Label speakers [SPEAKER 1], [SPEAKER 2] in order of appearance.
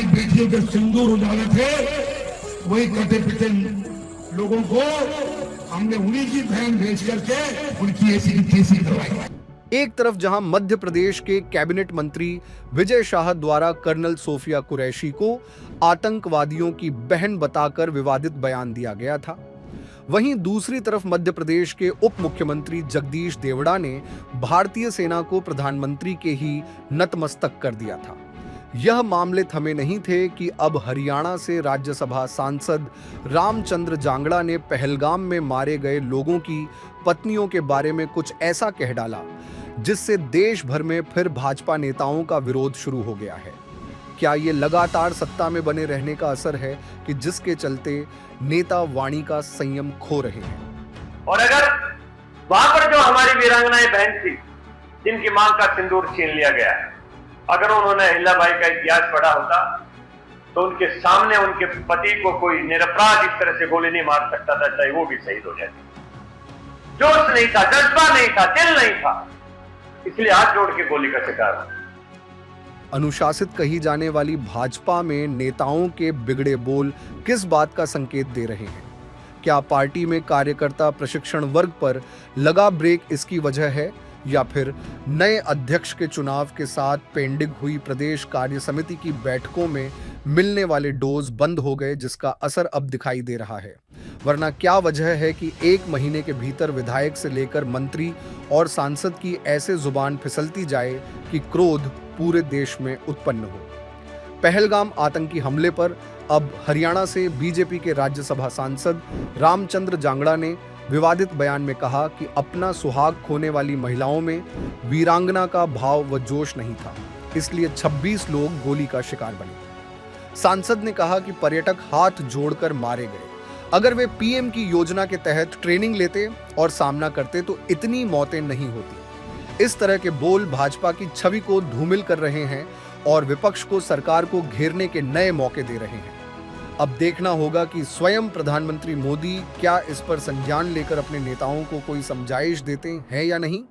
[SPEAKER 1] हमारी बेटियों के सिंदूर उजाले थे, वही कटे पिटे लोगों को हमने उन्हीं की बहन भेज करके उनकी ऐसी की तैसी करवाई।
[SPEAKER 2] एक तरफ जहां मध्य प्रदेश के कैबिनेट मंत्री विजय शाह द्वारा कर्नल सोफिया कुरैशी को आतंकवादियों की बहन बताकर विवादित बयान दिया गया था, वहीं दूसरी तरफ मध्य प्रदेश के उप मुख्यमंत्री जगदीश देवड़ा ने भारतीय सेना को प्रधानमंत्री के ही नतमस्तक कर दिया था। यह मामले थमे नहीं थे कि अब हरियाणा से राज्यसभा सांसद रामचंद्र जांगड़ा ने पहलगाम में मारे गए लोगों की पत्नियों के बारे में कुछ ऐसा कह डाला जिससे देश भर में फिर भाजपा नेताओं का विरोध शुरू हो गया है। क्या ये लगातार सत्ता में बने रहने का असर है कि जिसके चलते नेता वाणी का संयम खो रहे हैं?
[SPEAKER 3] और अगर वहां पर जो हमारी वीरांगनाएं बहन थी जिनकी मांग का सिंदूर छीन लिया गया है, अगर उन्होंने अहिल्याबाई का इतिहास पढ़ा होता तो उनके सामने उनके पति को कोई निरपराध इस तरह से गोली नहीं मार सकता था, चाहे वो भी शहीद हो जाती। जोश नहीं था, जज्बा नहीं था, दिल नहीं था, इसलिए हाथ जोड़ के गोली का शिकार हुआ।
[SPEAKER 2] अनुशासित कही जाने वाली भाजपा में नेताओं के बिगड़े बोल किस बात का संकेत दे रहे हैं? क्या पार्टी में कार्यकर्ता प्रशिक्षण वर्ग पर लगा ब्रेक इसकी वजह है, या फिर नए अध्यक्ष के चुनाव के साथ पेंडिंग हुई प्रदेश कार्य समिति की बैठकों में मिलने वाले डोज बंद हो गए जिसका असर अब दिखाई दे रहा है? वरना क्या वजह है कि एक महीने के भीतर विधायक से लेकर मंत्री और सांसद की ऐसे जुबान फिसलती जाए कि क्रोध पूरे देश में उत्पन्न हो? पहलगाम आतंकी हमले पर अब हरियाणा से बीजेपी के राज्यसभा सांसद रामचंद्र जांगड़ा ने विवादित बयान में कहा कि अपना सुहाग खोने वाली महिलाओं में वीरांगना का भाव व जोश नहीं था, इसलिए 26 लोग गोली का शिकार बने। सांसद ने कहा कि पर्यटक हाथ जोड़कर मारे गए। अगर वे पीएम की योजना के तहत ट्रेनिंग लेते और सामना करते तो इतनी मौतें नहीं होती। इस तरह के बोल भाजपा की छवि को धूमिल कर रहे हैं और विपक्ष को सरकार को घेरने के नए मौके दे रहे हैं। अब देखना होगा कि स्वयं प्रधानमंत्री मोदी क्या इस पर संज्ञान लेकर अपने नेताओं को कोई समझाइश देते हैं या नहीं।